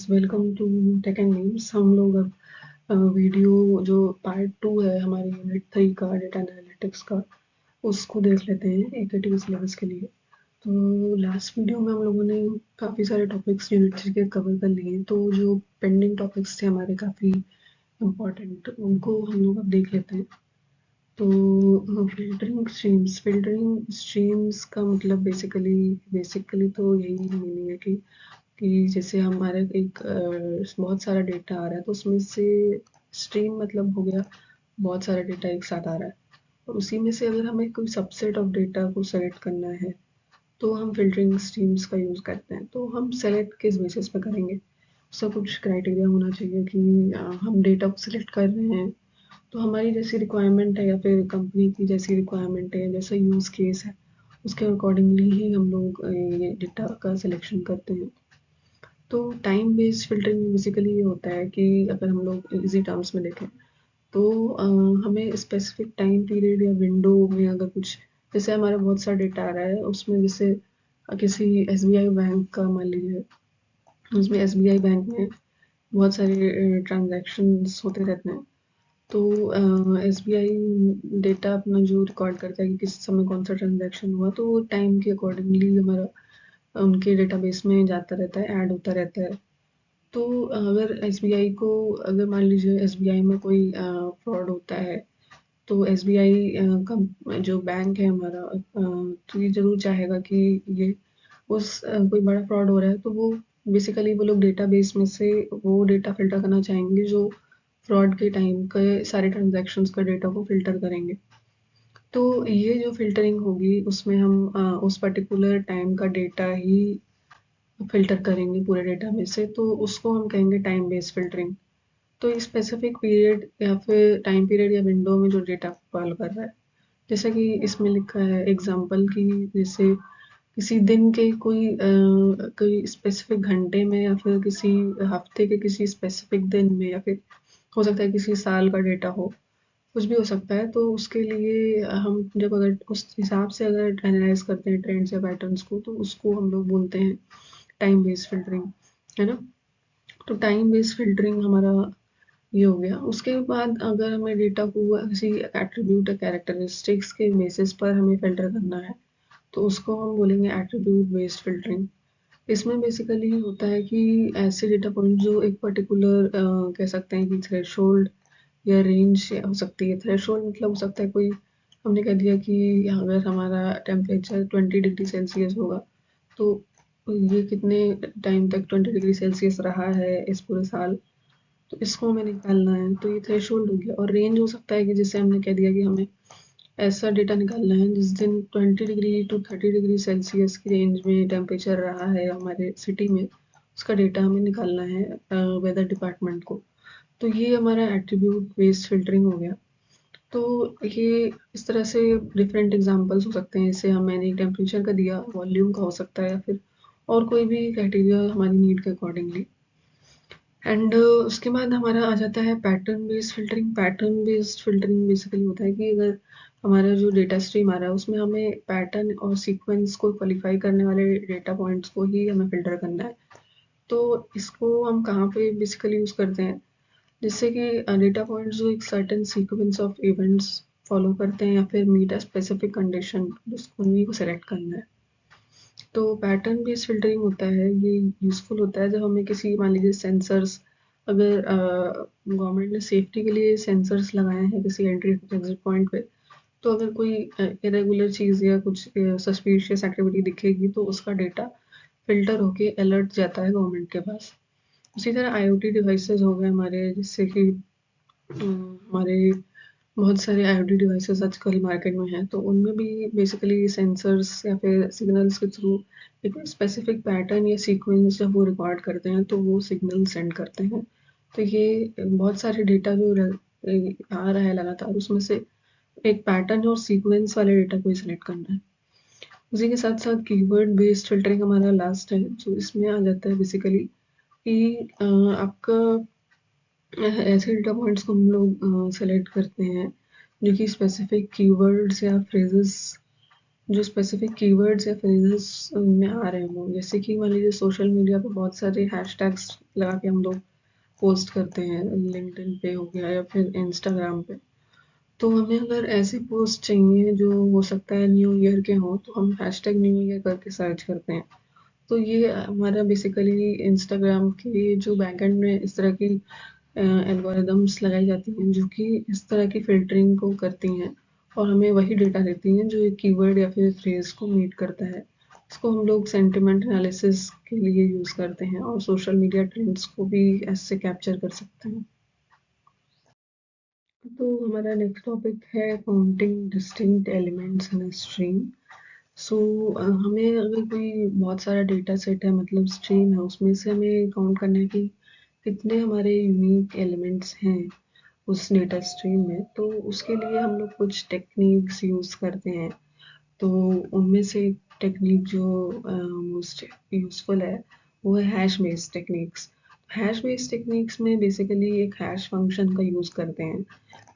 Guys, welcome to tech and memes. हम लोग अब वीडियो जो पार्ट 2 है हमारे यूनिट 3 का डेटा एनालिटिक्स का, उसको देख लेते हैं एकेटीवी सिलेबस के लिए। तो लास्ट वीडियो में हम लोगों ने काफ़ी सारे टॉपिक्स यूनिट 3 के कवर कर लिए, तो जो पेंडिंग टॉपिक्स थे हमारे काफ़ी इम्पोर्टेंट, उनको हम लोग अब देख लेते हैं। तो फिल्टरिंग स्ट्रीम्स का मतलब बेसिकली तो यही मीनिंग है कि जैसे हमारे एक बहुत सारा डेटा आ रहा है, तो उसमें से स्ट्रीम मतलब हो गया बहुत सारा डेटा एक साथ आ रहा है, और उसी में से अगर हमें कोई सबसेट ऑफ डेटा को सेलेक्ट करना है तो हम फिल्टरिंग स्ट्रीम्स का यूज़ करते हैं। तो हम सेलेक्ट किस बेसिस पे करेंगे, उसका कुछ क्राइटेरिया होना चाहिए कि हम डेटा को सिलेक्ट कर रहे हैं तो हमारी जैसी रिक्वायरमेंट है या फिर कंपनी की जैसी रिक्वायरमेंट है, जैसा यूज़ केस है, उसके अकॉर्डिंगली ही हम लोग ये डेटा का सिलेक्शन करते हैं। तो टाइम बेस्ड फिल्टरिंग बेसिकली ये होता है कि अगर हम लोग इजी टर्म्स में देखें तो हमें स्पेसिफिक टाइम पीरियड या विंडो में अगर कुछ, जैसे हमारा बहुत सारा डेटा आ रहा है उसमें, जैसे किसी एसबीआई बैंक का मान लीजिए, उसमें एसबीआई बैंक में बहुत सारे ट्रांजैक्शंस होते रहते हैं। तो एसबीआई डेटा अपना जो रिकॉर्ड करता है कि किस समय कौन सा ट्रांजैक्शन हुआ, तो वो टाइम के अकॉर्डिंगली हमारा उनके डेटाबेस में जाता रहता है, ऐड होता रहता है। तो अगर एसबीआई को, अगर मान लीजिए एसबीआई में कोई फ्रॉड होता है, तो एसबीआई का जो बैंक है हमारा, तो ये ज़रूर चाहेगा कि ये कोई बड़ा फ्रॉड हो रहा है, तो वो बेसिकली वो लोग डेटाबेस में से वो डेटा फ़िल्टर करना चाहेंगे जो फ्रॉड के टाइम के सारे ट्रांज़ैक्शंस का डेटा को फ़िल्टर करेंगे। तो ये जो फ़िल्टरिंग होगी उसमें हम उस पर्टिकुलर टाइम का डेटा ही फ़िल्टर करेंगे पूरे डेटा में से, तो उसको हम कहेंगे टाइम बेस्ड फ़िल्टरिंग। तो स्पेसिफिक पीरियड या फिर टाइम पीरियड या विंडो में जो डेटा फॉलो कर रहा है, जैसा कि इसमें लिखा है एग्जांपल की, जैसे किसी दिन के कोई स्पेसिफिक घंटे में या फिर किसी हफ्ते के किसी स्पेसिफिक दिन में, या फिर हो सकता है किसी साल का डेटा हो, कुछ भी हो सकता है। तो उसके लिए हम जब अगर उस हिसाब से अगर एनालाइज करते हैं ट्रेंड्स या पैटर्न्स को, तो उसको हम लोग बोलते हैं टाइम बेस्ड फिल्टरिंग, है ना। तो टाइम बेस्ड फिल्टरिंग हमारा ये हो गया। उसके बाद अगर हमें डेटा को किसी एट्रीब्यूट या कैरेक्टरिस्टिक्स के बेसिस पर हमें फ़िल्टर करना है, तो उसको हम बोलेंगे एट्रीब्यूट बेस्ड फ़िल्टरिंग। इसमें बेसिकली होता है कि ऐसे डेटा पॉइंट जो एक पर्टिकुलर कह सकते हैं कि थ्रेशोल्ड या रेंज हो सकती है। थ्रेशोल्ड मतलब हो सकता है कोई, हमने कह दिया कि अगर हमारा टेम्परेचर 20 डिग्री सेल्सियस होगा, तो ये कितने टाइम तक 20 डिग्री सेल्सियस रहा है इस पूरे साल, तो इसको हमें निकालना है। तो ये थ्रेशोल्ड हो गया। और रेंज हो सकता है कि जैसे हमने कह दिया कि हमें ऐसा डेटा निकालना है जिस दिन 20 डिग्री टू 30 डिग्री सेल्सियस की रेंज में टेम्परेचर रहा है हमारे सिटी में, उसका डेटा हमें निकालना है वेदर डिपार्टमेंट को। तो ये हमारा एट्रीब्यूट बेस्ड फिल्टरिंग हो गया। तो ये इस तरह से डिफरेंट एग्जांपल्स हो सकते हैं। जैसे मैंने टेम्परेचर का दिया, वॉल्यूम का हो सकता है, या फिर और कोई भी क्राइटेरिया हमारी नीड के अकॉर्डिंगली। एंड उसके बाद हमारा आ जाता है pattern based filtering. Pattern based filtering basically होता है कि अगर हमारा जो डेटा स्ट्रीम आ रहा है उसमें हमें पैटर्न और सीक्वेंस को क्वालिफाई करने वाले डेटा पॉइंट्स को ही हमें फिल्टर करना है। तो इसको हम कहाँ पे बेसिकली यूज़ करते हैं, जिससे कि डेटा पॉइंट्स जो एक certain sequence of events follow करते हैं या फिर मीट अ स्पेसिफिक कंडीशन, जिसको उन्हीं को सेलेक्ट करना है। तो पैटर्न बेस्ड फिल्टरिंग होता है, ये यूज़फुल होता है जब हमें किसी, मान लीजिए सेंसर्स, अगर गवर्नमेंट ने सेफ्टी के लिए सेंसर्स लगाए हैं किसी एंट्री एग्जिट पॉइंट पे, तो अगर कोई इरेगुलर चीज़ या कुछ सस्पिशियस एक्टिविटी दिखेगी तो उसका डेटा फिल्टर होके अलर्ट जाता है गवर्नमेंट के पास। उसी तरह आईओटी डिवाइसेस हो गए हमारे, जिससे कि हमारे बहुत सारे आईओटी डिवाइसेस आजकल मार्केट में हैं, तो उनमें भी बेसिकली सेंसर्स या फिर सिग्नल्स के थ्रू एक स्पेसिफिक पैटर्न या सीक्वेंस जब वो रिकॉर्ड करते हैं तो वो सिग्नल सेंड करते हैं। तो ये बहुत सारे डेटा जो आ रहा है लगातार, उसमें से एक पैटर्न और सीक्वेंस वाले डेटा को सिलेक्ट करना है। उसी के साथ साथ कीवर्ड बेस्ड फिल्टरिंग हमारा लास्ट है, जो इसमें आ जाता है बेसिकली कि आपका ऐसे डेटा पॉइंट्स को हम लोग सेलेक्ट करते हैं जो कि स्पेसिफिक कीवर्ड्स या फ्रेजेस जो स्पेसिफिक कीवर्ड्स या फ्रेजेस में आ रहे हों, जैसे कि मान लीजिए सोशल मीडिया पे बहुत सारे हैशटैग्स लगा के हम लोग पोस्ट करते हैं, लिंक्डइन पे हो गया या फिर इंस्टाग्राम पे। तो हमें अगर ऐसे पोस्ट चाहिए जो हो सकता है न्यू ईयर के हों, तो हम हैशटैग न्यू ईयर करके सर्च करते हैं। तो ये हमारा बेसिकली इंस्टाग्राम के जो बैकएंड में इस तरह की एल्गोरिदम्स लगाई जाती हैं जो कि इस तरह की फ़िल्टरिंग को करती हैं और हमें वही डेटा देती हैं जो एक कीवर्ड या फिर फ्रेज़ को मीट करता है। इसको हम लोग सेंटिमेंट एनालिसिस के लिए यूज़ करते हैं और सोशल मीडिया ट्रेंड्स को भी ऐसे कैप्चर कर सकते हैं। तो हमारा नेक्स्ट टॉपिक है counting distinct elements in a stream. So हमें अगर कोई बहुत सारा डेटा सेट है, मतलब स्ट्रीम है, उसमें से हमें काउंट करना है कि कितने हमारे यूनिक एलिमेंट्स हैं उस डेटा स्ट्रीम में। तो उसके लिए हम लोग कुछ टेक्निक्स यूज़ करते हैं। तो उनमें से एक टेक्निक जो मोस्ट यूज़फुल है वो है hash based techniques. Hash based techniques में बेसिकली एक हैश फंक्शन का यूज़ करते हैं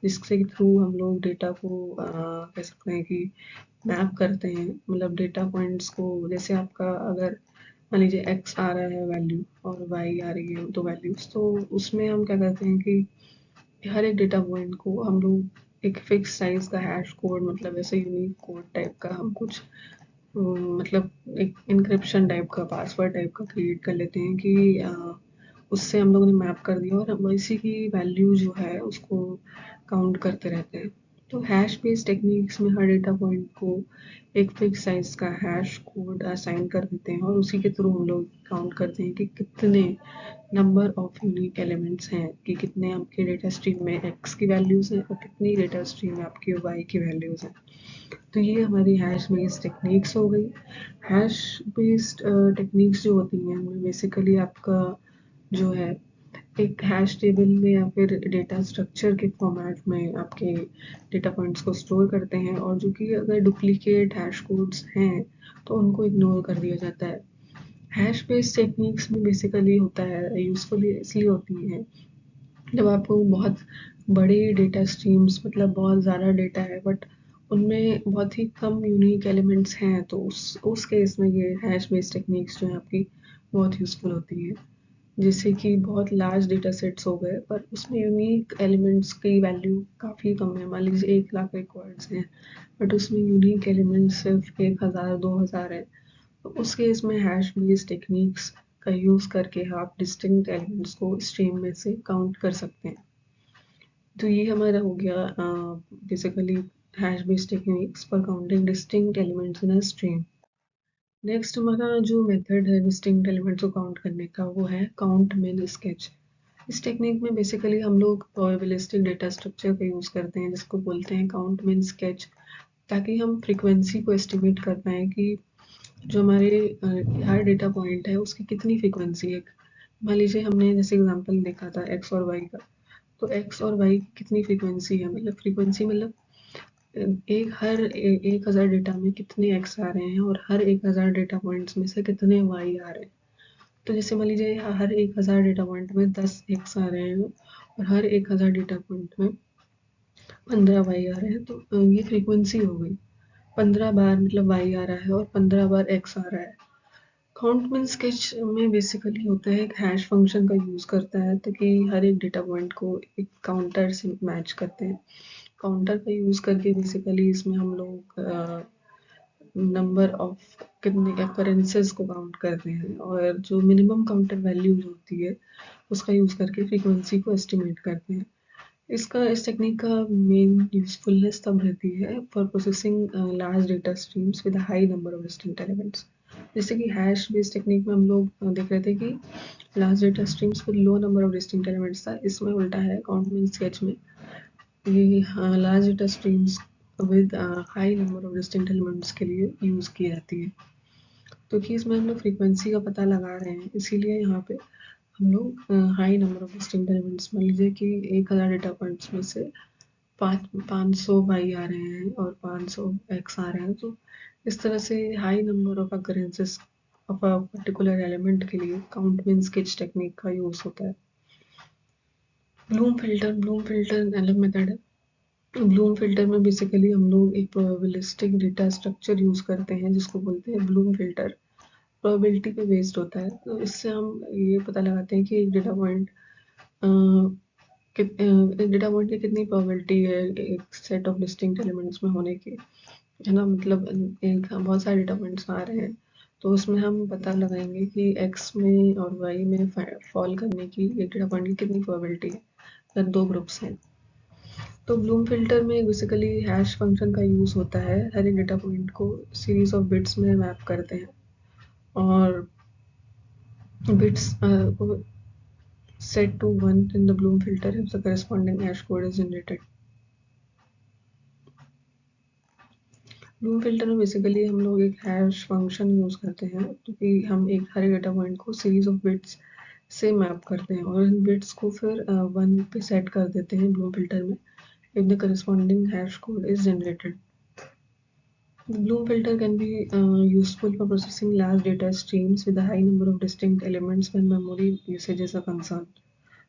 जिसके थ्रू हम लोग डेटा को कह सकते हैं कि मैप करते हैं, मतलब डेटा पॉइंट्स को। जैसे आपका अगर मान लीजिए एक्स आ रहा है वैल्यू और वाई आ रही है दो वैल्यूज़, तो उसमें हम क्या करते हैं कि हर एक डेटा पॉइंट को हम लोग एक फिक्स साइज का हैश कोड, मतलब ऐसे यूनिक कोड टाइप का हम कुछ मतलब एक इंक्रिप्शन टाइप का, पासवर्ड टाइप का क्रिएट कर लेते हैं कि उससे हम लोगों ने मैप कर दिया और हम इसी की वैल्यू जो है उसको काउंट करते रहते हैं। तो हैश बेस्ड टेक्निक्स में हर डेटा पॉइंट को एक फिक्स साइज का हैश कोड असाइन कर देते हैं और उसी के थ्रू हम लोग काउंट करते हैं कि कितने नंबर ऑफ यूनिक एलिमेंट्स हैं, कि कितने आपके डेटा स्ट्रीम में एक्स की वैल्यूज़ हैं और कितनी डेटा स्ट्रीम में आपकी वाई की वैल्यूज़ हैं। तो ये हमारी हैश बेस्ड टेक्निक्स हो गई। हैश बेस्ड टेक्निक्स जो होती हैं उनमें बेसिकली आपका जो है एक हैश टेबल में या फिर डेटा स्ट्रक्चर के फॉर्मेट में आपके डेटा पॉइंट्स को स्टोर करते हैं और जो कि अगर डुप्लीकेट हैश कोड्स हैं तो उनको इग्नोर कर दिया जाता है। हैश बेस्ड टेक्निक्स में बेसिकली होता है, यूज़फुल इसलिए होती हैं जब आपको बहुत बड़े डेटा स्ट्रीम्स, मतलब बहुत ज़्यादा डेटा है बट उनमें बहुत ही कम यूनिक एलिमेंट्स हैं, तो उस केस में ये हैश बेस्ड टेक्निक्स जो है आपकी बहुत यूज़फुल होती है। जैसे कि बहुत लार्ज डेटा सेट्स हो गए पर उसमें यूनिक एलिमेंट्स की वैल्यू काफ़ी कम है, मान लीजिए 1 लाख रिकॉर्ड्स हैं बट उसमें यूनिक एलिमेंट्स सिर्फ 1000 2000 हैं। तो उस केस में हैश बेस्ड टेक्निक्स का यूज़ करके आप डिस्टिंक्ट एलिमेंट्स को स्ट्रीम में से काउंट कर सकते हैं। तो ये हमारा हो गया basically hash based techniques for counting distinct elements in a stream. Next हमारा जो मेथड है डिस्टिंक्ट एलिमेंट्स को काउंट करने का वो है काउंट मिन स्केच। इस टेक्निक में बेसिकली हम लोग प्रोबेबिलिस्टिक डेटा स्ट्रक्चर का यूज़ करते हैं जिसको बोलते हैं काउंट मिन स्केच, ताकि हम फ्रीक्वेंसी को एस्टिमेट कर पाएँ कि जो हमारे हर डेटा पॉइंट है उसकी कितनी फ्रीक्वेंसी है। मान लीजिए हमने जैसे एग्जांपल देखा था एक्स और वाई का, तो एक्स और वाई की कितनी फ्रीक्वेंसी है, मतलब फ्रीक्वेंसी मतलब हर 1000 डेटा में कितने एक्स आ रहे हैं और हर 1000 डेटा पॉइंट्स में से कितने वाई आ रहे हैं। तो जैसे मान लीजिए हर 1000 डेटा पॉइंट में 10 एक्स आ रहे हैं और हर 1000 डेटा पॉइंट में 15 वाई आ रहे हैं, तो ये फ्रीक्वेंसी हो गई। 15 बार मतलब वाई आ रहा है और 15 बार एक्स आ रहा है। काउंटमिन स्केच में बेसिकली होता है एक हैश फंक्शन का यूज़ करता है ताकि हर एक डेटा पॉइंट को एक काउंटर से मैच करते हैं। काउंटर का यूज़ करके बेसिकली इसमें हम लोग नंबर ऑफ कितने अकरेंसेस को काउंट करते हैं और जो मिनिमम काउंटर वैल्यू जो होती है उसका यूज़ करके फ्रीक्वेंसी को एस्टिमेट करते हैं। इस टेक्निक का मेन यूज़फुलनेस तब रहती है for processing large data streams with a high number of distinct elements. जैसे कि हैश बेस्ड टेक्निक में हम लोग देख रहे थे कि large data streams with low number of distinct elements था, इसमें उल्टा है काउंटमिन स्केच में। ये large data streams with high number of distinct elements के लिए यूज़ की जाती है। क्योंकि इसमें हम लोग फ्रीक्वेंसी का पता लगा रहे हैं, इसीलिए यहाँ पे हम लोग high number of distinct elements, मान लीजिए कि 1000 डेटा पॉइंट्स में से 500 वाई आ रहे हैं और 500 एक्स आ रहे हैं, तो इस तरह से high number of occurrences of a particular element के लिए काउंटमिन स्केच टेक्निक का यूज़ होता है। ब्लूम फिल्टर अलग मेथड है। ब्लूम फिल्टर में बेसिकली हम लोग एक प्रोबेबिलिस्टिक डेटा स्ट्रक्चर यूज करते हैं जिसको बोलते हैं ब्लूम फिल्टर। प्रोबेबिलिटी पे बेस्ड होता है, तो इससे हम ये पता लगाते हैं कि एक डेटा पॉइंट एक डेटा पॉइंट की कितनी प्रोबेबिलिटी है एक सेट ऑफ डिस्टिंक्ट एलिमेंट्स में होने की, है ना। मतलब एक बहुत सारे डेटा पॉइंट्स आ रहे हैं, तो उसमें हम पता लगाएंगे कि x में और y में फॉल करने की एक डेटा पॉइंट की कितनी प्रोबेबिलिटी है अगर दो ग्रुप्स हैं। तो ब्लूम फिल्टर में बेसिकली हैश फंक्शन का यूज होता है, हर एक डेटा पॉइंट को सीरीज ऑफ बिट्स में मैप करते हैं और बिट्स को set to 1 in the Bloom filter if the corresponding hash code is generated. Bloom filter में बेसिकली हम लोग एक हैश फंक्शन यूज करते हैं क्योंकि हम एक हर डेटा पॉइंट को सीरीज ऑफ बिट्स से मैप करते हैं और इन बिट्स को फिर 1 पे सेट कर देते हैं ब्लूम फिल्टर में if the corresponding hash code is generated. The Bloom filter can be useful for processing large data streams with a high number of distinct elements when memory usages are concerned.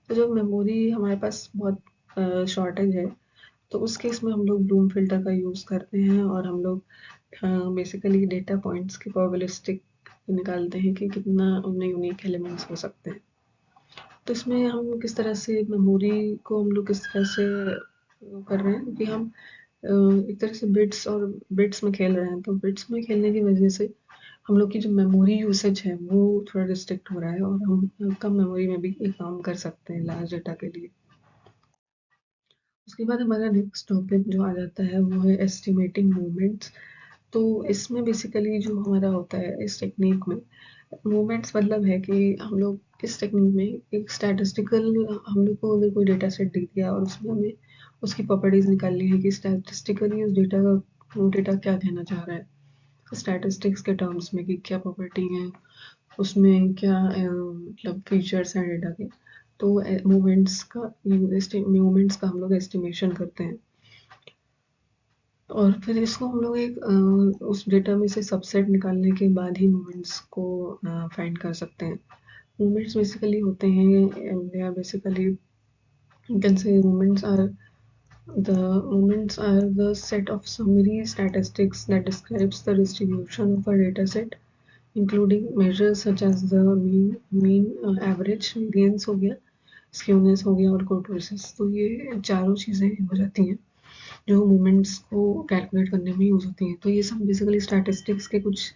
तो जब memory हमारे पास बहुत shortage है तो उस case में हम लोग ब्लूम फिल्टर का यूज़ करते हैं और हम लोग बेसिकली डेटा पॉइंट्स की प्रोबेबिलिस्टिक निकालते हैं कि कितना उनमें यूनिक एलिमेंट्स हो सकते हैं। तो इसमें हम किस तरह से मेमोरी को हम लोग किस तरह से कर रहे हैं, क्योंकि हम एक तरह से बिट्स में खेल रहे हैं, तो बिट्स में खेलने की वजह से हम लोग की जो मेमोरी यूसेज है वो थोड़ा रिस्ट्रिक्ट हो रहा है और हम कम मेमोरी में भी ये काम कर सकते हैं लार्ज डेटा के लिए। उसके बाद हमारा नेक्स्ट टॉपिक जो आ जाता है वो है एस्टिमेटिंग मूवमेंट्स। तो इसमें बेसिकली जो हमारा होता है इस टेक्निक में मूवमेंट्स मतलब है कि हम लोग इस टेक्निक में एक स्टैटिस्टिकल हम लोग को अगर कोई डेटा सेट दे दिया और उसमें हमें उसकी प्रॉपर्टीज निकालनी है कि स्टैटिस्टिकली उस डेटा का वो डेटा क्या कहना चाह रहा है स्टैटिस्टिक्स के टर्म्स में कि क्या प्रॉपर्टी है उसमें क्या मतलब फीचर्स हैं डेटा के। तो मूवमेंट्स का हम लोग एस्टिमेशन करते हैं और फिर इसको हम लोग एक उस डेटा में से सबसेट निकालने के बाद ही मूवमेंट्स को फाइंड कर सकते हैं। मूवमेंट्स बेसिकली होते हैं they are basically you can say movements are the set of summary statistics that describes the distribution of a data set including measures such as the average, variance हो गया, skewness हो गया और kurtosis। तो ये चारों चीज़ें हो जाती हैं जो मूवमेंट्स को कैलकुलेट करने में यूज होती हैं। तो ये सब बेसिकली स्टैटिस्टिक्स के कुछ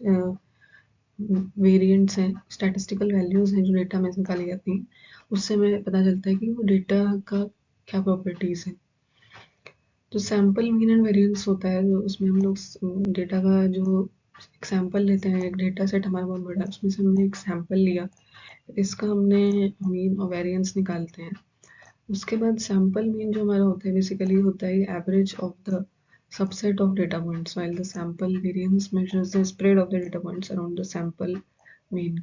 वेरिएंट्स हैं, स्टैटिस्टिकल वैल्यूज हैं जो डेटा में निकाली जाती हैं, उससे हमें पता चलता है कि वो डेटा का क्या प्रॉपर्टीज है। तो सैम्पल मीन एंड वेरिएंस होता है जो उसमें हम लोग डेटा का जो एक सैम्पल लेते हैं, एक डेटा सेट हमारा बहुत बड़ा है उसमें से हमने एक सैम्पल लिया, इसका हमने मीन और वेरिएंस निकालते हैं। उसके बाद सैम्पल मीन जो हमारा होता है बेसिकली होता है average of the subset of data points while the sample variance measures the spread of the data points around the sample mean।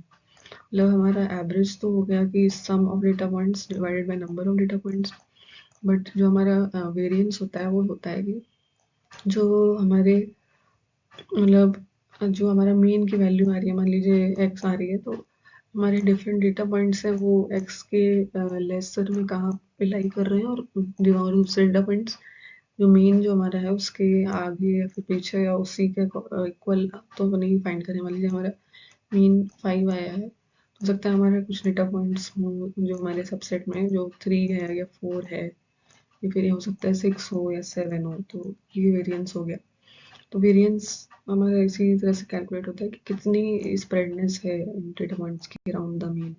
मतलब हमारा एवरेज तो हो गया कि sum of data points divided by number of data points, but जो हमारा variance होता है वो होता है कि जो हमारे मतलब जो हमारा मीन की वैल्यू आ रही है, मान लीजिए एक्स आ रही है, तो हमारे डिफरेंट डेटा पॉइंट्स हैं वो एक्स के लेसर में कहाँ पे लाई कर रहे हैं और दूसरे डेटा पॉइंट्स जो मीन जो हमारा है उसके आगे या फिर पीछे या उसी के इक्वल तो नहीं फाइंड करने वाली। जो हमारा मीन 5 आया है तो सकता है हमारे कुछ डेटा पॉइंट्स हो जो हमारे सबसेट में जो 3 है या 4 है या फिर ये हो सकता है 6 हो या 7 हो, तो ये वेरिएंस हो गया। तो वेरिएंस हमारा इसी तरह से कैलकुलेट होता है कि कितनी स्प्रेडनेस है डेटा पॉइंट्स की अराउंड द मीन।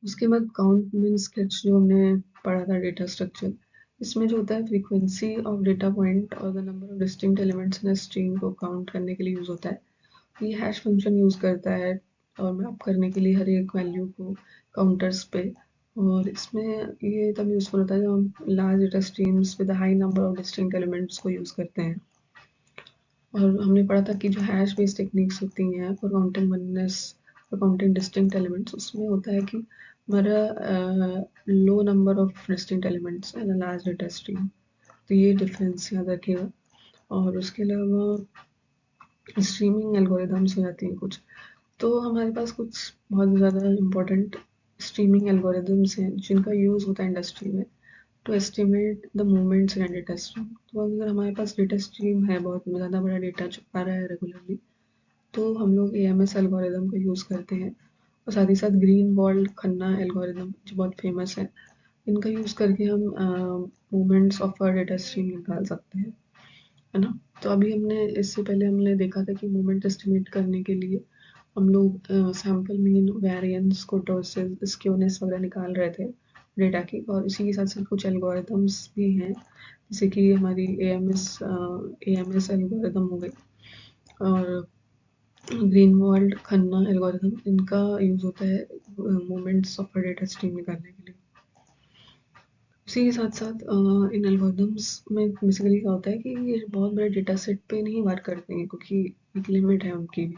उसके बाद काउंट मीन स्केच जो हमने पढ़ा था डेटा स्ट्रक्चर, इसमें जो होता है फ्रीक्वेंसी ऑफ डेटा पॉइंट और the number of distinct elements in stream को काउंट करने के लिए यूज होता है। ये हैश फंक्शन यूज करता है और मैप करने के लिए हर एक वैल्यू को काउंटर्स पे, और इसमें ये तब यूजफुल होता है जब हम large data streams with high number of distinct elements को यूज करते हैं। और हमने पढ़ा था कि जो हैश बेस्ड टेक्निक्स होती हैं for counting oneness, for counting distinct elements, उसमें होता है कि हमारा low number of distinct elements in large data stream, तो ये डिफरेंस याद रखिएगा। और उसके अलावा स्ट्रीमिंग एल्गोरिदम्स हो जाती हैं कुछ, तो हमारे पास कुछ बहुत ज़्यादा इम्पोर्टेंट स्ट्रीमिंग एल्गोरिदम्स हैं जिनका यूज़ होता है इंडस्ट्री में। To estimate the movements in data stream. तो अगर हमारे पास डेटा स्ट्रीम है, बहुत ज़्यादा बड़ा डेटा जो आ रहा है रेगुलरली, तो हम लोग AMS एल्गोरिदम का यूज़ करते हैं, और साथ ही साथ ग्रीन वॉल्ड खन्ना एल्गोरिदम जो बहुत फेमस है, इनका यूज़ करके हम movements of a data stream निकाल सकते हैं, है ना। तो अभी इससे पहले हमने देखा था कि मूवमेंट एस्टिमेट करने के लिए हम लोग सैम्पल मीन, वेरिएंस, कुर्टोसिस, स्क्यूनेस वगैरह निकाल रहे थे डेटा की, और इसी के साथ साथ कुछ एल्गोरिदम्स भी हैं, जैसे कि हमारी AMS एल्गोरिदम हो गई, और ग्रीनवॉल्ड खन्ना एल्गोरिदम, इनका यूज़ होता है मूवमेंट्स ऑफ डेटा स्ट्रीम निकालने के लिए। उसी के साथ साथ इन एल्गोरिदम्स में बेसिकली क्या होता है कि ये बहुत बड़े डेटा सेट पे नहीं वर्क करते हैं, क्योंकि एक लिमिट है उनकी भी।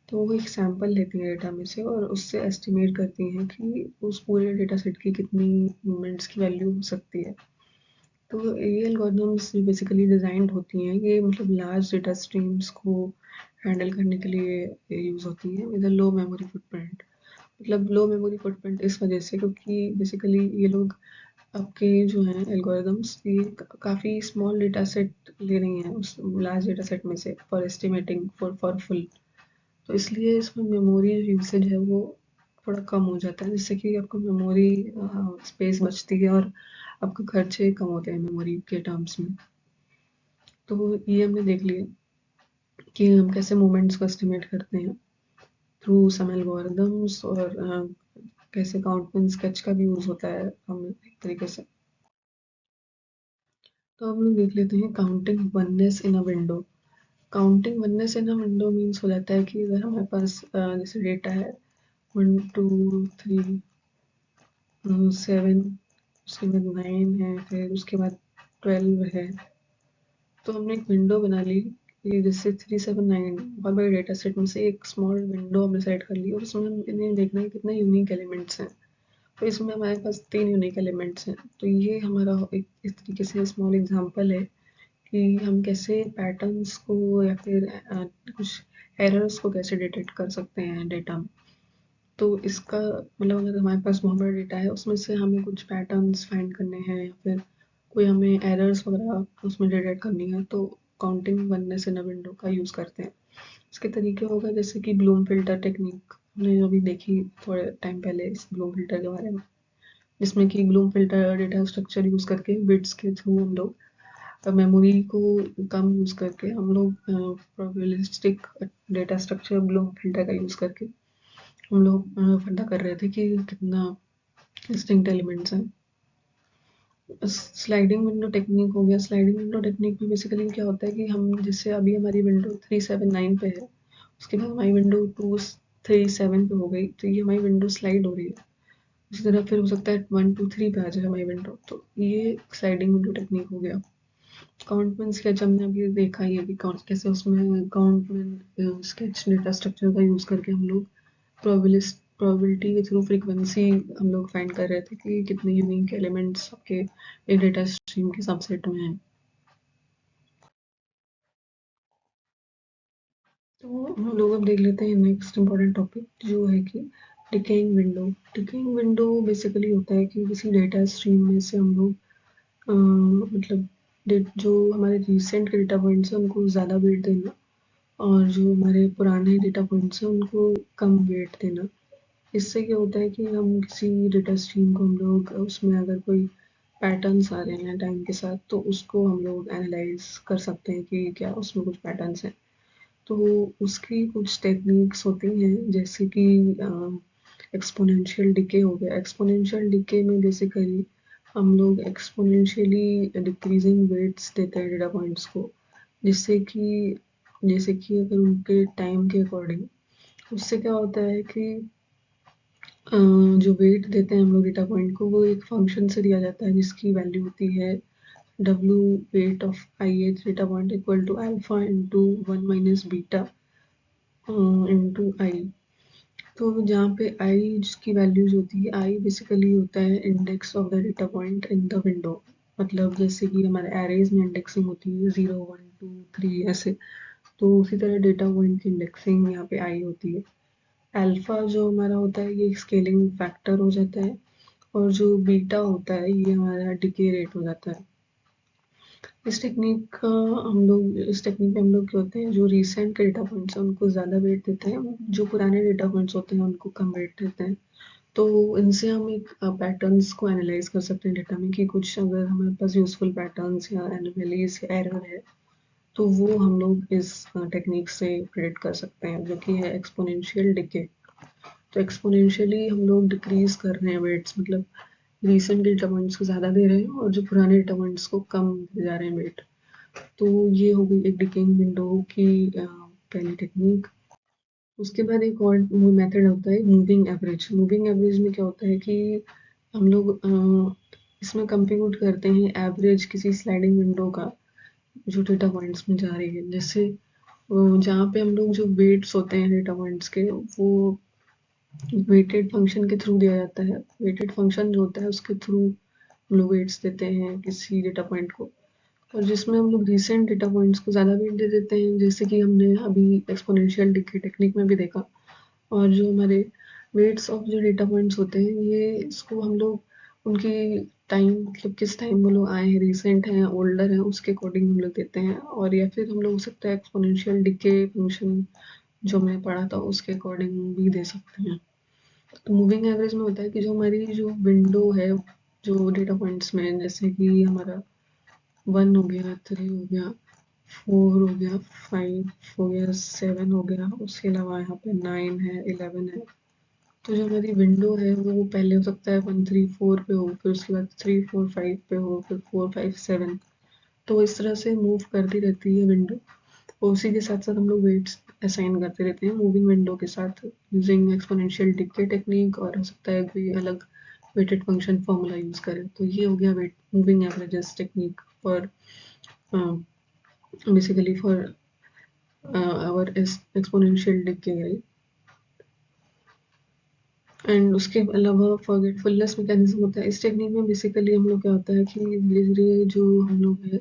तो वो एक सैंपल लेती हैं डेटा में से, और उससे एस्टिमेट करती हैं कि उस पूरे डेटा सेट की कितनी मूवमेंट्स की वैल्यू हो सकती है। तो ये एल्गोरिदम्स बेसिकली डिज़ाइंड होती हैं, ये मतलब लार्ज डेटा स्ट्रीम्स को हैंडल करने के लिए यूज़ होती हैं with a low memory footprint. मतलब लो मेमोरी फुटप्रिंट इस वजह से, क्योंकि बेसिकली ये लोग आपके जो हैं एल्गोरिदम्स, ये काफ़ी स्मॉल डेटा सेट ले रही हैं उस लार्ज डेटा सेट में से, फॉर एस्टिमेटिंग फॉर फुल। तो इसलिए इसमें मेमोरी यूसेज है वो थोड़ा कम हो जाता है, जिससे कि आपको मेमोरी स्पेस बचती है, और आपके खर्चे कम होते हैं मेमोरी के टर्म्स में। तो ये हमने देख लिया कि हम कैसे मूवमेंट्स को एस्टिमेट करते हैं थ्रू सम एल्गोरिदम्स, और कैसे काउंटमैन स्केच का भी यूज़ होता है हम एक तरीके से। तो हम लोग देख लेते हैं काउंटिंग वननेस इन अ विंडो। काउंटिंग वननेस इन अ विंडो मीन्स हो जाता है कि अगर हमारे पास जैसे डेटा है 1 2 3 7, उसके बाद 9 है, फिर उसके बाद 12 है। तो हमने एक विंडो बना ली कि जैसे 3 7 9 बहुत बड़े डेटा सेट में से एक स्मॉल विंडो हमने सेलेक्ट कर ली, और उसमें इन्हें देखना है कितने यूनिक एलिमेंट्स हैं। तो इसमें हमारे पास 3 यूनिक एलिमेंट्स हैं। तो ये हमारा एक इस तरीके से स्मॉल एग्जांपल है कि हम कैसे पैटर्न्स को या फिर कुछ एरर्स को कैसे डिटेक्ट कर सकते हैं डेटा में। तो इसका मतलब अगर हमारे पास बहुत बड़ा डेटा है, उसमें से हमें कुछ पैटर्न्स फाइंड करने हैं, या फिर कोई हमें एरर्स वगैरह उसमें डिटेक्ट करनी है, तो काउंटिंग वननेस इन अ विंडो का यूज़ करते हैं। इसके तरीके होगा जैसे कि ब्लूम फिल्टर टेक्निक, हमने अभी देखी थोड़े टाइम पहले इस ब्लूम फिल्टर के बारे में, जिसमें कि Bloom filter data structure use करके बिट्स के थ्रू हम लोग मेमोरी को कम यूज़ करके हम लोग probabilistic data structure Bloom filter का यूज़ करके हम लोग पता कर रहे थे कि कितना डिस्टिंक्ट एलिमेंट्स हैं। स्लाइडिंग विंडो टेक्निक हो गया। स्लाइडिंग विंडो टेक्निक में बेसिकली क्या होता है कि हम जैसे अभी हमारी विंडो 3 7 9 पे है, उसके बाद हमारी विंडो 2 3 7 पे हो गई, तो ये हमारी विंडो स्लाइड हो रही है। इसी तरह फिर हो सकता है 1 2 3 पे आ जाए हमारी विंडो, तो ये स्लाइडिंग विंडो टेक्निक हो गया। काउंटमैन स्केच हमने अभी देखा ही है कि कैसे उसमें काउंटमैन स्केच डेटा स्ट्रक्चर का यूज़ करके हम लोग प्रोबेबिलिटी के थ्रू फ्रीक्वेंसी हम लोग फाइंड कर रहे थे कि कितने यूनिक एलिमेंट्स आपके एक डेटा स्ट्रीम के सबसेट में हैं। तो हम लोग अब देख लेते हैं नेक्स्ट इम्पॉर्टेंट टॉपिक जो है कि decaying window. Decaying window basically होता है कि किसी डेटा स्ट्रीम में से हम लोग मतलब जो हमारे रिसेंट के डेटा पॉइंट्स हैं उनको ज़्यादा वेट देना, और जो हमारे पुराने डेटा पॉइंट्स हैं उनको कम वेट देना। इससे क्या होता है कि हम किसी डेटा स्ट्रीम को हम लोग उसमें अगर कोई पैटर्न्स आ रहे हैं टाइम के साथ, तो उसको हम लोग एनालाइज कर सकते हैं कि क्या उसमें कुछ पैटर्न्स हैं। तो उसकी कुछ टेक्निक्स होती हैं, जैसे कि एक्सपोनेंशियल डिके हो गया। एक्सपोनेंशियल डिके में बेसिकली हम लोग एक्सपोनेंशियली डिक्रीजिंग वेट्स देते हैं डेटा पॉइंट्स को, जिससे कि अगर उनके टाइम के अकॉर्डिंग, उससे क्या होता है कि जो वेट देते हैं हम लोग डेटा पॉइंट को, वो एक फंक्शन से दिया जाता है जिसकी वैल्यू होती है w weight of ith data point equal to alpha into 1 minus beta into i. तो जहाँ पे आई की वैल्यूज होती है, आई बेसिकली होता है index of the data point in the window. मतलब जैसे कि हमारे एरेज में इंडेक्सिंग होती है 0 1 2 3 ऐसे, तो उसी तरह डेटा पॉइंट की इंडेक्सिंग यहाँ पे आई होती है। अल्फा जो हमारा होता है ये स्केलिंग फैक्टर हो जाता है, और जो बीटा होता है ये हमारा डिके रेट हो जाता है। इस टेक्निक में हम लोग क्या होते हैं, जो रिसेंट के डेटा पॉइंट्स हैं उनको ज़्यादा वेट देते हैं, जो पुराने डेटा पॉइंट्स होते हैं उनको कम वेट देते हैं। तो इनसे हम एक पैटर्न्स को एनालाइज कर सकते हैं डेटा में कि कुछ अगर हमारे पास यूजफुल पैटर्न्स या एनोमलीज या एरर है तो वो हम लोग इस टेक्निक से प्रेडिक्ट कर सकते हैं, जो कि है एक्सपोनेंशियल डिके। तो एक्सपोनेंशियली हम लोग डिक्रीज कर रहे हैं वेट्स, मतलब रिसेंट डेटा पॉइंट्स को ज़्यादा दे रहे हैं और जो पुराने डेटा पॉइंट्स को कम दे जा रहे हैं वेट। तो ये हो गई एक डिकेइंग विंडो की पहली टेक्निक। उसके बाद एक और मेथड होता है मूविंग एवरेज। मूविंग एवरेज में क्या होता है कि हम लोग इसमें कंप्यूट करते हैं एवरेज किसी स्लाइडिंग विंडो का जो डेटा पॉइंट्स में जा रही है। जैसे जहाँ पे हम लोग जो वेट्स होते हैं डेटा पॉइंट्स के वो वेटेड फंक्शन के थ्रू दिया जाता है। वेटेड फंक्शन जो होता है उसके थ्रू हम लोग वेट्स देते हैं किसी डेटा पॉइंट को, और जिसमें हम लोग रिसेंट डेटा पॉइंट्स को ज़्यादा वेट दे देते हैं, जैसे कि हमने अभी एक्सपोनेंशियल डिके टेक्निक में भी देखा। और जो हमारे वेट्स ऑफ जो डेटा पॉइंट्स होते हैं ये इसको हम लोग उनकी टाइम, मतलब किस टाइम वो लोग आए हैं, रिसेंट हैं ओल्डर हैं, उसके अकॉर्डिंग हम लोग देते हैं। और या फिर हम लोग हो सकता है एक्सपोनेंशियल डिके फंक्शन जो हमने पढ़ा था उसके अकॉर्डिंग भी दे सकते हैं। तो मूविंग एवरेज में होता है कि जो हमारी जो विंडो है जो डेटा पॉइंट्स में, जैसे कि हमारा 1 हो गया, 3 हो गया, 4 हो गया, 5 हो गया, 7 हो गया, उसके अलावा यहाँ पे 9 है, 11 है। तो जो हमारी विंडो है वो पहले हो सकता है 1 3 4 पे हो, फिर उसके बाद 3 4 5 पे हो, फिर 4 5 7। तो इस तरह से मूव करती रहती है विंडो, और उसी के साथ साथ हम लोग वेट्स असाइन करते रहते हैं मूविंग विंडो के साथ यूजिंग एक्सपोनेंशियल डिके टेक्निक, और हो सकता है कोई अलग वेटेड फंक्शन फॉर्मूला यूज करें। तो ये हो गया weight moving averages technique for basically for our exponential decay, right? And उसके अलावा फॉरगेटफुलनेस मैकेनिज्म होता है इस टेक्निक में। बेसिकली हम लोग क्या होता है कि धीरे धीरे जो हम लोग है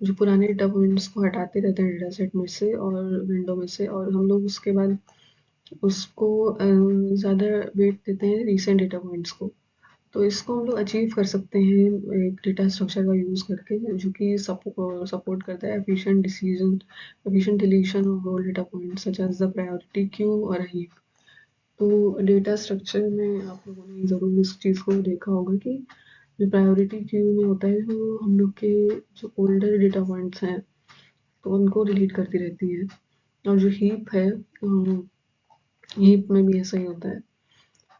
जो पुराने डेटा पॉइंट्स को हटाते रहते हैं डेटा सेट में से और विंडो में से, और हम लोग उसके बाद उसको ज़्यादा वेट देते हैं रिसेंट डेटा पॉइंट्स को। तो इसको हम लोग अचीव कर सकते हैं एक डेटा स्ट्रक्चर का यूज़ करके, जो कि सपोर्ट करता है efficient deletion of all data points such as the priority queue और हीप। तो डेटा स्ट्रक्चर में आप लोगों ने ज़रूर इस चीज़ को देखा होगा कि जो प्रायोरिटी क्यू में होता है वो हम लोग के जो ओल्डर डेटा पॉइंट्स हैं तो उनको डिलीट करती रहती है, और जो हीप है हीप में भी ऐसा ही होता है।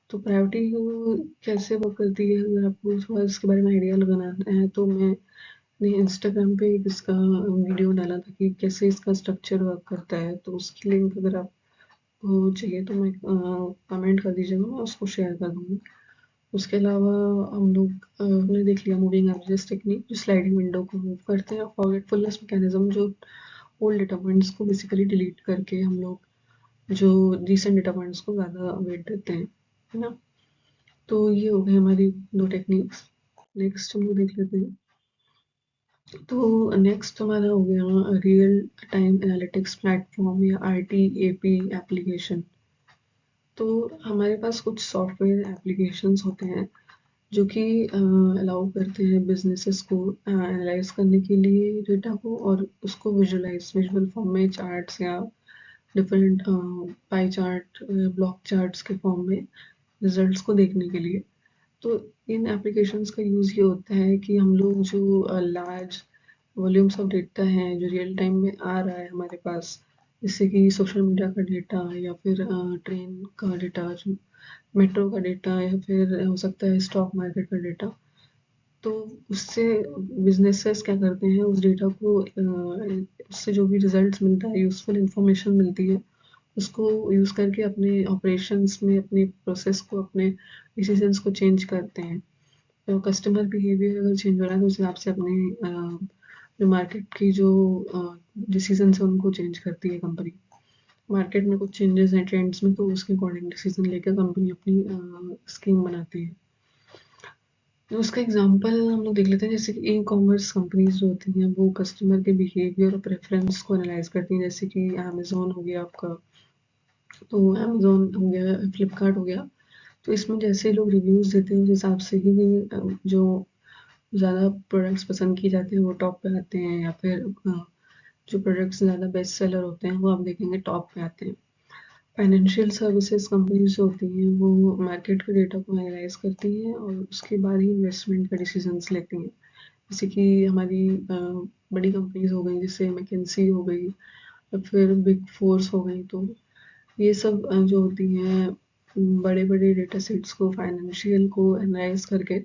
तो प्रायोरिटी क्यू कैसे वर्क करती है, अगर आपको थोड़ा इसके बारे में आइडिया लगाना है तो मैंने इंस्टाग्राम पे एक इसका वीडियो डाला था कि कैसे इसका स्ट्रक्चर वर्क करता है। तो उसकी लिंक अगर आपको चाहिए तो मैं कमेंट कर दीजिएगा, मैं उसको शेयर कर दूँगी। उसके अलावा हम लोग हमने देख लिया मूविंग एवरेजेस टेक्निक जो स्लाइडिंग विंडो को मूव करते हैं, और फॉरगेटफुलनेस मैकेनिज्म जो ओल्ड डेटा पॉइंट्स को बेसिकली डिलीट करके हम लोग जो रिसेंट डेटा पॉइंट्स को ज़्यादा वेट देते हैं, है ना। तो ये हो गई हमारी 2 टेक्निक्स। नेक्स्ट हम लोग देख लेते हैं। तो नेक्स्ट हमारा हो गया रियल टाइम एनालिटिक्स प्लेटफॉर्म या RTAP एप्लीकेशन। तो हमारे पास कुछ सॉफ्टवेयर एप्लीकेशंस होते हैं जो कि अलाउ करते हैं बिजनेसेस को एनालाइज करने के लिए डेटा को, और उसको विजुअल फॉर्म में चार्ट्स या different pie chart block charts के फॉर्म में रिजल्ट्स को देखने के लिए। तो इन एप्लीकेशंस का यूज़ ये होता है कि हम लोग जो लार्ज वॉल्यूम्स ऑफ डेटा हैं जो रियल टाइम में आ रहा है हमारे पास, जैसे कि सोशल मीडिया का डेटा या फिर ट्रेन का डेटा, मेट्रो का डेटा, या फिर हो सकता है स्टॉक मार्केट का डेटा। तो उससे बिजनेसेस क्या करते हैं उस डेटा को उससे जो भी रिजल्ट्स मिलता है, यूजफुल इंफॉर्मेशन मिलती है, उसको यूज़ करके अपने ऑपरेशंस में अपने प्रोसेस को अपने डिसीजंस को चेंज करते हैं। तो कस्टमर बिहेवियर अगर चेंज हो रहा है तो उस हिसाब से अपने जो मार्केट की जो डिसीजन है उनको चेंज करती है कंपनी। मार्केट में कुछ चेंजेस हैं ट्रेंड्स में तो उसके अकॉर्डिंग डिसीजन लेकर कंपनी अपनी स्कीम बनाती है। तो उसका एग्जांपल हम लोग देख लेते हैं, जैसे कि ई कॉमर्स कंपनीज जो होती हैं वो कस्टमर के बिहेवियर और प्रेफरेंस को एनालाइज करती हैं, जैसे कि अमेजोन हो गया आपका, तो अमेजोन हो गया, फ्लिपकार्ट हो गया। तो इसमें जैसे लोग रिव्यूज़ देते हैं उस हिसाब से ही जो ज़्यादा प्रोडक्ट्स पसंद किए जाते हैं वो टॉप पे आते हैं, या फिर जो प्रोडक्ट्स ज़्यादा बेस्ट सेलर होते हैं वो आप देखेंगे टॉप पे आते हैं। फाइनेंशियल सर्विसेज कंपनीज जो होती हैं वो मार्केट के डेटा को एनालाइज करती हैं और उसके बाद ही इन्वेस्टमेंट का डिसीजंस लेती हैं। जैसे कि हमारी बड़ी कंपनीज हो गई, जैसे मैकेंसी हो गई या फिर बिग फोर्स हो गई, तो ये सब जो होती हैं बड़े बड़े डेटा सेट्स को, फाइनेंशियल को एनालाइज करके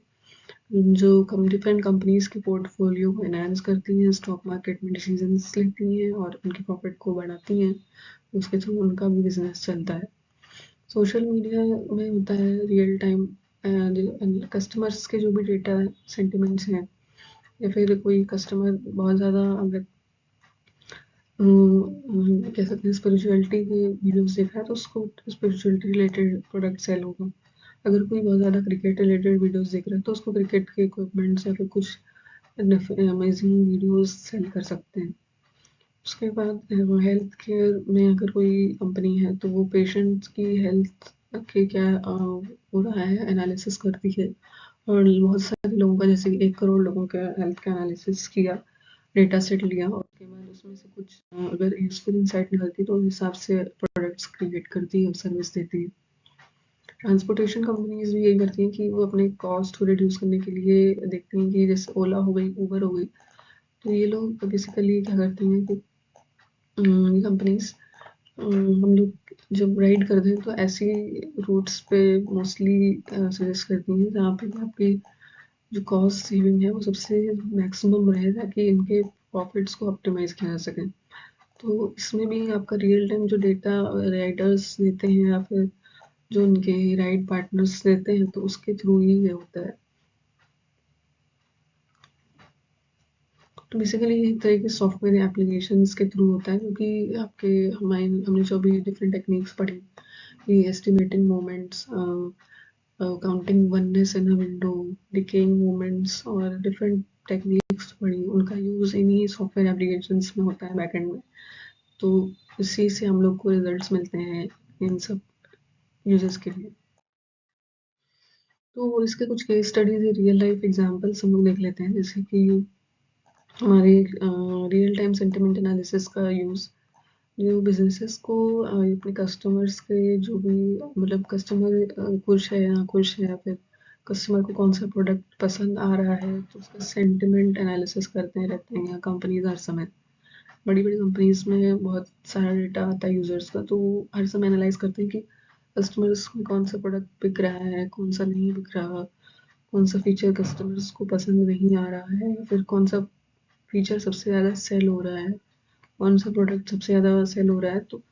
जो डिफरेंट कंपनीज के पोर्टफोलियो को एनहांस करती हैं, स्टॉक मार्केट में डिसीजंस लेती हैं और उनके प्रॉफिट को बढ़ाती हैं। उसके थ्रू उनका भी बिजनेस चलता है। सोशल मीडिया में होता है रियल टाइम कस्टमर्स के जो भी डेटा सेंटिमेंट्स हैं, या फिर कोई कस्टमर बहुत ज़्यादा अगर कह सकते हैं स्पिरिचुअलिटी के वीडियोस देख रहा है तो उसको स्पिरिचुअलिटी रिलेटेड प्रोडक्ट सेल होगा। अगर कोई बहुत ज़्यादा क्रिकेट रिलेटेड वीडियोस देख रहा है तो उसको क्रिकेट के इक्विपमेंट्स या फिर कुछ अमेजिंग वीडियोस सेल कर सकते हैं। उसके बाद हेल्थ केयर में अगर कोई कंपनी है तो वो पेशेंट्स की हेल्थ के क्या हो रहा है एनालिसिस करती है, और बहुत सारे लोगों का, जैसे 1 करोड़ लोगों का हेल्थ का एनालिसिस किया, डेटा सेट लिया और उसके बाद उसमें से कुछ अगर यूजफुल इंसाइट निकलती है तो उस हिसाब से प्रोडक्ट्स क्रिएट करती है और सर्विस देती है। ट्रांसपोर्टेशन कंपनीज भी यही करती हैं कि वो अपने कॉस्ट को रिड्यूस करने के लिए देखती हैं कि जैसे ओला हो गई, उबर हो गई, तो ये लोग बेसिकली क्या करते हैं कि ये कंपनीज हम लोग जब राइड करते हैं तो ऐसी रूट्स पे मोस्टली सजेस्ट करती हैं जहाँ पे आपकी जो कॉस्ट सेविंग है वो सबसे मैक्सिमम रहे, ताकि इनके प्रॉफिट्स को ऑप्टिमाइज किया जा सके। तो इसमें भी आपका रियल टाइम जो डेटा राइडर्स देते हैं या फिर जो उनके राइड पार्टनर्स देते हैं तो उसके थ्रू ही ये होता है। तो बेसिकली एक तरह के सॉफ्टवेयर एप्लीकेशंस के थ्रू होता है, क्योंकि आपके हमारे हमने जो भी डिफरेंट टेक्निक्स पढ़ी, ये एस्टिमेटिंग मोमेंट्स, काउंटिंग वननेस इन अ विंडो, डिकेइंग मोमेंट्स और डिफरेंट टेक्निक्स पढ़ी, उनका यूज़ इन्हीं सॉफ्टवेयर एप्लीकेशंस में होता है बैकएंड में। तो इसी से हम लोग को रिजल्ट्स मिलते हैं इन सब यूजर्स के लिए। तो इसके कुछ case studies, real life examples हम लोग देख लेते हैं, जैसे कि हमारे रियल टाइम सेंटिमेंट एनालिसिस का यूज़ जो बिजनेसेस को अपने कस्टमर्स के जो भी मतलब कस्टमर खुश है या खुश है, या फिर कस्टमर को कौन सा प्रोडक्ट पसंद आ रहा है तो उसका सेंटिमेंट एनालिसिस करते रहते हैं कंपनीज हर समय। बड़ी बड़ी कंपनीज में बहुत सारा डेटा आता है यूजर्स का, तो हर समय एनालाइज करते हैं कि कस्टमर्स में कौन सा प्रोडक्ट बिक रहा है, कौन सा नहीं बिक रहा, कौन सा फीचर कस्टमर्स को पसंद नहीं आ रहा है, या फिर कौन सा फीचर सबसे ज़्यादा सेल हो रहा है, कौन सा प्रोडक्ट सबसे ज़्यादा सेल हो रहा है। तो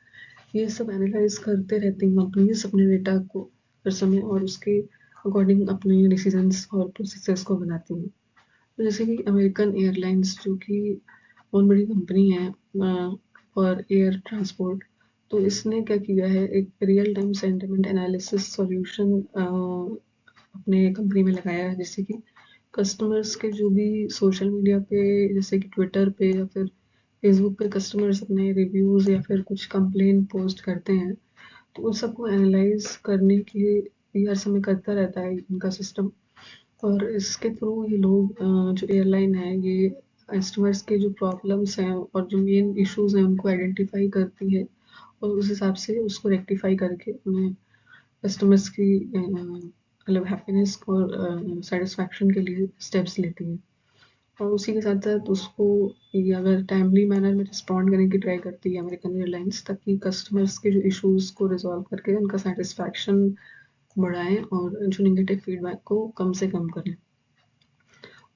ये सब एनालाइज करते रहती हैं कंपनीज अपने डेटा को हर समय, और उसके अकॉर्डिंग अपने डिसीजंस और प्रोसेसेस को बनाती हैं। तो जैसे कि अमेरिकन एयरलाइंस जो कि बहुत बड़ी कंपनी है फॉर एयर ट्रांसपोर्ट, तो इसने क्या किया है, एक real time sentiment analysis solution अपने कंपनी में लगाया है, जैसे कि कस्टमर्स के जो भी सोशल मीडिया पे, जैसे कि ट्विटर पे या फिर फेसबुक पे कस्टमर्स अपने रिव्यूज़ या फिर कुछ कंप्लेन पोस्ट करते हैं, तो उन सबको एनालाइज करने के ये हर समय करता रहता है इनका सिस्टम। और इसके थ्रू ये लोग जो एयरलाइन है ये कस्टमर्स के जो प्रॉब्लम्स हैं और जो मेन इश्यूज हैं उनको आइडेंटिफाई करती है, और उस हिसाब से उसको रेक्टिफाई करके उन्हें कस्टमर्स की मतलब हैप्पीनेस और सेटिस्फैक्शन के लिए स्टेप्स लेती है। और उसी के साथ साथ उसको ये अगर टाइमली मैनर में रिस्पॉन्ड करने की ट्राई करती है अमेरिकन एयरलाइंस, ताकि कस्टमर्स के जो इश्यूज़ को रिजॉल्व करके उनका सेटिस्फैक्शन बढ़ाएं और जो नेगेटिव फीडबैक को कम से कम करें।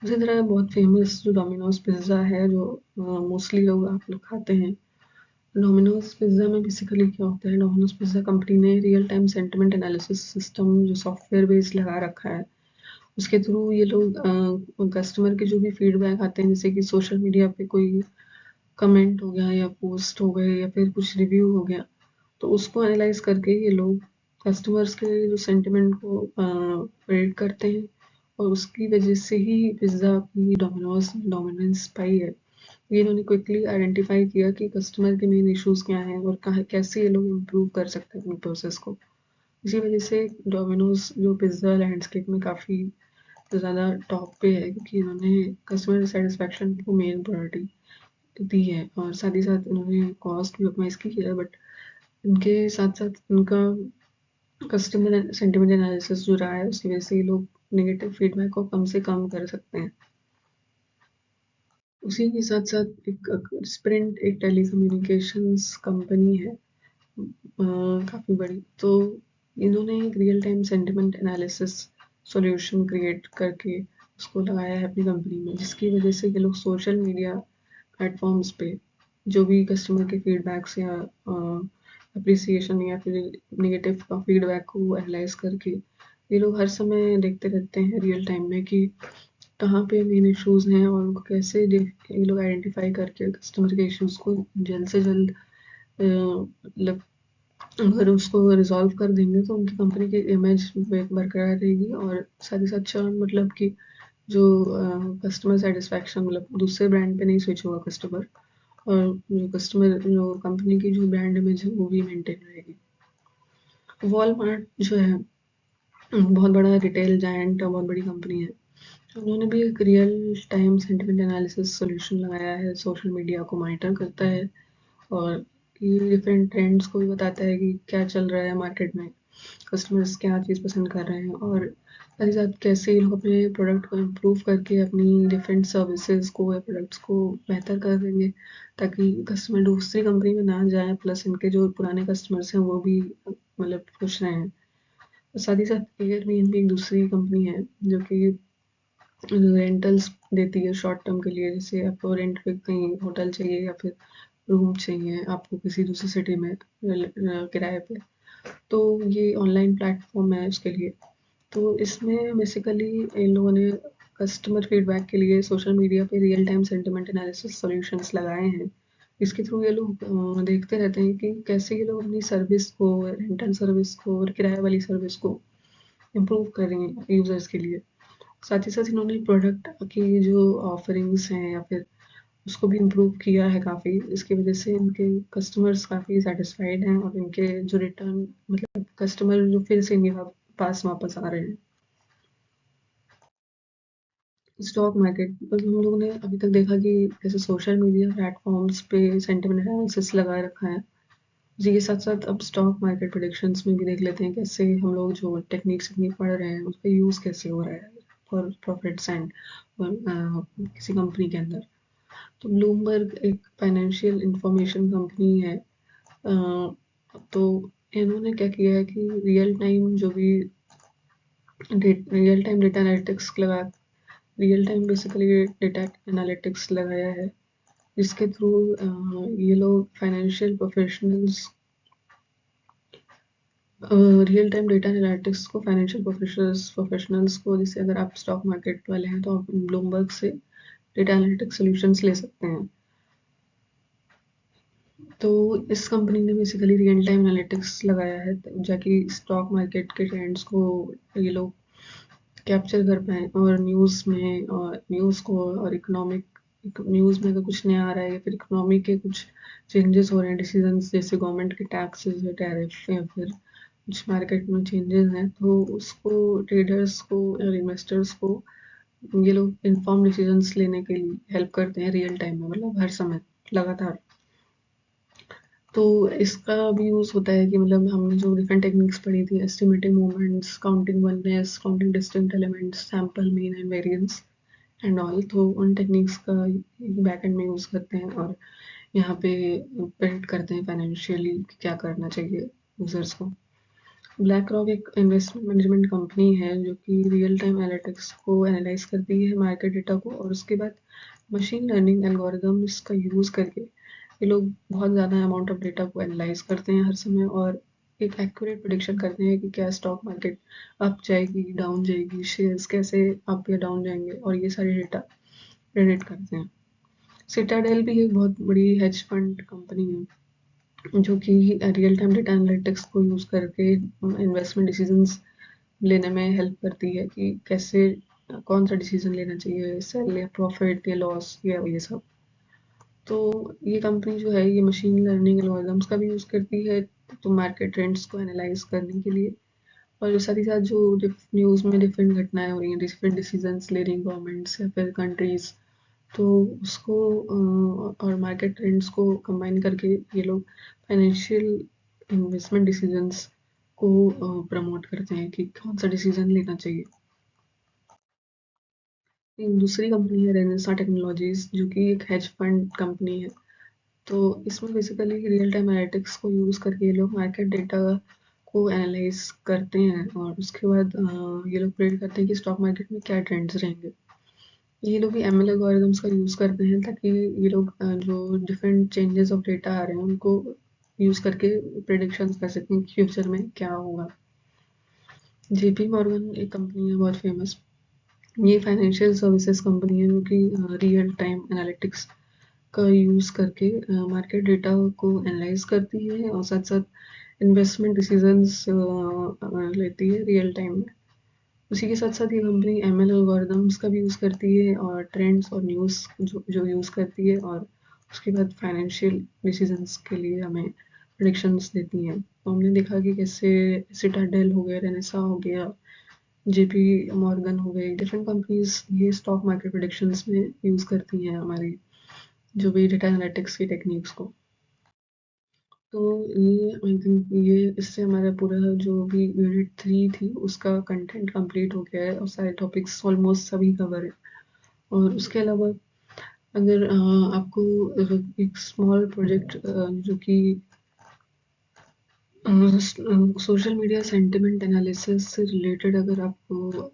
उसी तरह बहुत फेमस जो डोमिनोज पिज़्ज़ा है, जो मोस्टली लोग आप लोग खाते हैं। डोमिनोज पिज़्ज़ा में बेसिकली क्या होता है, डोमिनोज पिज़्ज़ा कंपनी ने real time sentiment analysis system जो सॉफ्टवेयर बेस्ड लगा रखा है, उसके थ्रू ये लोग कस्टमर के जो भी फीडबैक आते हैं, जैसे कि सोशल मीडिया पे कोई कमेंट हो गया या पोस्ट हो गए या फिर कुछ रिव्यू हो गया, तो उसको एनालाइज करके ये लोग कस्टमर्स के जो सेंटिमेंट को प्रेडिक्ट करते हैं, और उसकी वजह से ही पिज़्ज़ा की डोमिनोज डोमिनेंस पाई है। ये इन्होंने क्विकली आइडेंटिफाई किया कि कस्टमर के मेन इश्यूज क्या हैं और कैसे ये लोग इम्प्रूव कर सकते हैं अपने प्रोसेस को, इसी वजह से डोमिनोज जो पिज़्ज़ा लैंडस्केप में काफ़ी ज़्यादा टॉप पे है, क्योंकि इन्होंने कस्टमर सेटिस्फेक्शन को मेन प्रायोरिटी दी है, और साथ ही साथ इन्होंने कॉस्ट भी ऑप्टिमाइज़ की है। बट इनके साथ साथ इनका कस्टमर सेंटिमेंट एनालिसिस जो रहा है, उसकी वजह से ये लोग नेगेटिव फीडबैक को कम से कम कर सकते हैं। उसी के साथ साथ एक स्प्रिंट एक टेलीकम्युनिकेशंस कंपनी है, काफ़ी बड़ी। तो इन्होंने एक real time sentiment analysis solution create करके उसको लगाया है अपनी कंपनी में, जिसकी वजह से ये लोग सोशल मीडिया प्लेटफॉर्म्स पे जो भी कस्टमर के फीडबैक्स या अप्रिसिएशन या फिर नेगेटिव का फीडबैक को एनालाइज करके ये लोग हर समय देखते रहते हैं रियल टाइम में कि कहाँ पे मेन इश्यूज हैं, और उनको कैसे ये लोग आइडेंटिफाई करके कस्टमर के इश्यूज को जल्द से जल्द मतलब अगर उसको रिजॉल्व कर देंगे तो उनकी कंपनी की इमेज बरकरार रहेगी, और साथ ही साथ चर्न मतलब कि जो कस्टमर सेटिस्फैक्शन मतलब दूसरे ब्रांड पे नहीं स्विच होगा कस्टमर, और जो कस्टमर जो कंपनी की जो ब्रांड इमेज है वो भी मेंटेन रहेगी। वॉलमार्ट जो है बहुत बड़ा रिटेल जायंट और बहुत बड़ी कंपनी है। उन्होंने भी एक real time sentiment analysis solution लगाया है, सोशल मीडिया को मॉनिटर करता है और ये डिफरेंट ट्रेंड्स को भी बताता है कि क्या चल रहा है मार्केट में, कस्टमर्स क्या चीज़ पसंद कर रहे हैं, और साथ ही साथ कैसे ये लोग अपने प्रोडक्ट को इम्प्रूव करके अपनी डिफरेंट सर्विसेज को या प्रोडक्ट्स को बेहतर कर देंगे, ताकि कस्टमर दूसरी कंपनी में ना जाए, प्लस इनके जो पुराने कस्टमर्स हैं वो भी मतलब खुश रहें। साथ ही साथ एयरबीएनबी एक दूसरी कंपनी है जो कि रेंटल्स देती है शॉर्ट टर्म के लिए, जैसे आपको रेंट पे कहीं होटल चाहिए या फिर रूम चाहिए आपको किसी दूसरी सिटी में किराए पे, तो ये ऑनलाइन प्लेटफॉर्म है उसके लिए। तो इसमें बेसिकली इन लोगों ने कस्टमर फीडबैक के लिए सोशल मीडिया पे real time sentiment analysis solutions लगाए हैं। इसके थ्रू ये लोग देखते रहते हैं कि कैसे ये लोग अपनी सर्विस को, रेंटल सर्विस को और किराए वाली सर्विस को इम्प्रूव कर रही हैं यूज़र्स के लिए। साथ ही साथ इन्होंने प्रोडक्ट की जो ऑफरिंग्स हैं या फिर उसको भी इम्प्रूव किया है काफ़ी, इसकी वजह से इनके कस्टमर्स काफ़ी सेटिस्फाइड हैं, और इनके जो रिटर्न मतलब कस्टमर जो फिर से इनके पास वापस आ रहे हैं। स्टॉक मार्केट पर हम लोगों ने अभी तक देखा कि जैसे सोशल मीडिया प्लेटफॉर्म्स पे सेंटिमेंट एनालिसिस लगा रखा है, जी के साथ साथ अब स्टॉक मार्केट प्रेडिक्शंस में भी देख लेते हैं कैसे हम लोग जो टेक्निक्स अपनी पढ़ रहे हैं उसका यूज़ कैसे हो रहा है फॉर प्रॉफिट्स एंड किसी कंपनी के अंदर। तो ब्लूमबर्ग एक फाइनेंशियल इंफॉर्मेशन कंपनी है। तो इन्होंने क्या किया है कि रियल टाइम डेटा एनालिटिक्स लगा real time basically data analytics लगाया है, जिसके थ्रू ये लोग financial professionals real time data analytics को फाइनेंशियल प्रोफेशनल्स को, जैसे अगर आप स्टॉक मार्केट वाले हैं तो आप ब्लूमबर्ग से डेटा एनालिटिक्स सॉल्यूशंस ले सकते हैं। तो इस कंपनी ने बेसिकली रियल टाइम एनालिटिक्स लगाया है ताकि स्टॉक मार्केट के ट्रेंड्स को ये लोग कैप्चर कर पाएँ, और न्यूज़ को और इकोनॉमिक न्यूज़ में अगर कुछ नया आ रहा है या फिर इकोनॉमी के कुछ चेंजेस हो रहे हैं, डिसीजंस जैसे गवर्नमेंट के टैक्सेस या टैरिफ या फिर कुछ मार्केट में चेंजेस हैं, तो उसको ट्रेडर्स को और इन्वेस्टर्स को ये लोग इन्फॉर्म डिसीजंस लेने के लिए हेल्प करते हैं रियल टाइम में, मतलब हर समय लगातार। तो इसका भी यूज़ होता है कि मतलब हमने जो डिफरेंट टेक्निक्स पढ़ी थी, estimating movements, counting oneness, counting distinct elements, sample mean and variance and all, तो उन टेक्निक्स का बैक एंड में यूज़ करते हैं और यहाँ पे प्रिडिक्ट करते हैं फाइनेंशियली क्या करना चाहिए यूजर्स को। ब्लैक रॉक एक इन्वेस्टमेंट मैनेजमेंट कंपनी है जो कि रियल टाइम एनालिटिक्स को एनालाइज करती है मार्केट डेटा को, और उसके बाद मशीन लर्निंग एल्गोरिदम्स का यूज़ करके ये लोग बहुत ज़्यादा अमाउंट ऑफ डेटा को एनालाइज करते हैं हर समय, और एक एक्यूरेट प्रेडिक्शन करते हैं कि क्या स्टॉक मार्केट अप जाएगी, डाउन जाएगी, शेयर्स कैसे अप या डाउन जाएंगे, और ये सारे डेटा प्रेडिक्ट करते हैं। सिटाडेल भी एक बहुत बड़ी हेज फंड कंपनी है जो कि रियल टाइम डेटा एनालिटिक्स को यूज़ करके इन्वेस्टमेंट डिसीजंस लेने में हेल्प करती है कि कैसे कौन सा डिसीजन लेना चाहिए, सेल या प्रॉफिट या लॉस या ये सब। तो ये कंपनी जो है ये मशीन लर्निंग एल्गोरिदम्स का भी यूज़ करती है तो मार्केट ट्रेंड्स को एनालाइज करने के लिए, और साथ ही साथ जो न्यूज़ में डिफरेंट घटनाएं हो रही हैं, डिफरेंट डिसीजंस ले रही हैं गवर्नमेंट्स या फिर कंट्रीज, तो उसको और मार्केट ट्रेंड्स को कंबाइन करके ये लोग फाइनेंशियल इन्वेस्टमेंट डिसीजंस को प्रमोट करते हैं कि कौन सा डिसीजन लेना चाहिए। एक दूसरी कंपनी है रेनेसा टेक्नोलॉजीज, जो कि एक हेज फंड कंपनी है। तो इसमें बेसिकली रियल टाइम एनालिटिक्स को यूज़ करके ये लोग मार्केट डेटा को एनालाइज करते हैं और उसके बाद ये लोग प्रेडिक्ट करते हैं कि स्टॉक मार्केट में क्या ट्रेंड्स रहेंगे। ये लोग भी एमएल एल्गोरिदम्स का यूज़ करते हैं ताकि ये लोग जो डिफरेंट चेंजेस ऑफ डेटा आ रहे हैं उनको यूज़ करके प्रेडिक्शंस कर सकते हैं कि फ्यूचर में क्या होगा। जेपी मॉर्गन एक कंपनी है बहुत फेमस। ये फाइनेंशियल सर्विसेज कंपनी है जो कि रियल टाइम एनालिटिक्स का यूज़ करके मार्केट डेटा को एनालाइज करती है और साथ साथ इन्वेस्टमेंट डिसीजंस लेती है रियल टाइम में। उसी के साथ साथ ये कंपनी एमएल एल्गोरिदम्स का भी यूज़ करती है और ट्रेंड्स और न्यूज़ जो यूज़ करती है और उसके बाद फाइनेंशियल डिसीजंस के लिए हमें प्रेडिक्शंस देती हैं। तो हमने देखा कि कैसे सिटाडेल हो गया, रेनेसा हो गया, जेपी मॉर्गन हो गई, डिफरेंट कंपनीज ये स्टॉक मार्केट प्रेडिक्शंस में यूज़ करती हैं हमारी जो भी डेटा एनालिटिक्स की टेक्निक्स को। तो ये आई थिंक ये इससे हमारा पूरा जो भी यूनिट 3 थी उसका कंटेंट कंप्लीट हो गया है और सारे टॉपिक्स ऑलमोस्ट सभी कवर है। और उसके अलावा अगर आपको एक स्मॉल प्रोजेक्ट जो कि सोशल मीडिया सेंटिमेंट एनालिसिस से रिलेटेड अगर आपको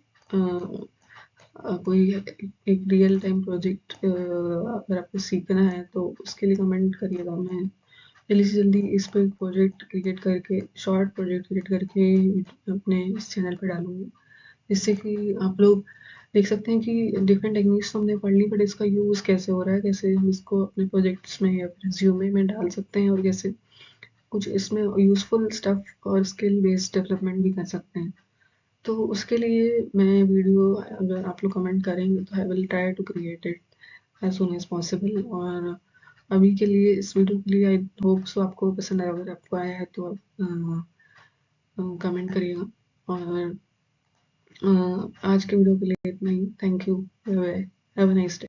कोई एक रियल टाइम प्रोजेक्ट अगर आपको सीखना है तो उसके लिए कमेंट करिएगा। मैं जल्दी से जल्दी इस पर प्रोजेक्ट क्रिएट करके शॉर्ट प्रोजेक्ट क्रिएट करके अपने इस चैनल पर डालूंगी, जिससे कि आप लोग देख सकते हैं कि डिफरेंट टेक्निक्स तो हमने पढ़ ली, बट इसका यूज़ कैसे हो रहा है, कैसे हम इसको अपने प्रोजेक्ट्स में या रिज्यूमे में डाल सकते हैं और कैसे कुछ इसमें यूज़फुल स्टफ और स्किल बेस्ड डेवलपमेंट भी कर सकते हैं। तो उसके लिए मैं वीडियो अगर आप लोग कमेंट करेंगे तो I will try to create it as soon as possible. और अभी के लिए इस वीडियो के लिए आई होप सो आपको पसंद आया। अगर आपको आया है तो आप कमेंट करिएगा। और आज के वीडियो के लिए इतना ही। Thank you. Bye bye. Have a nice day.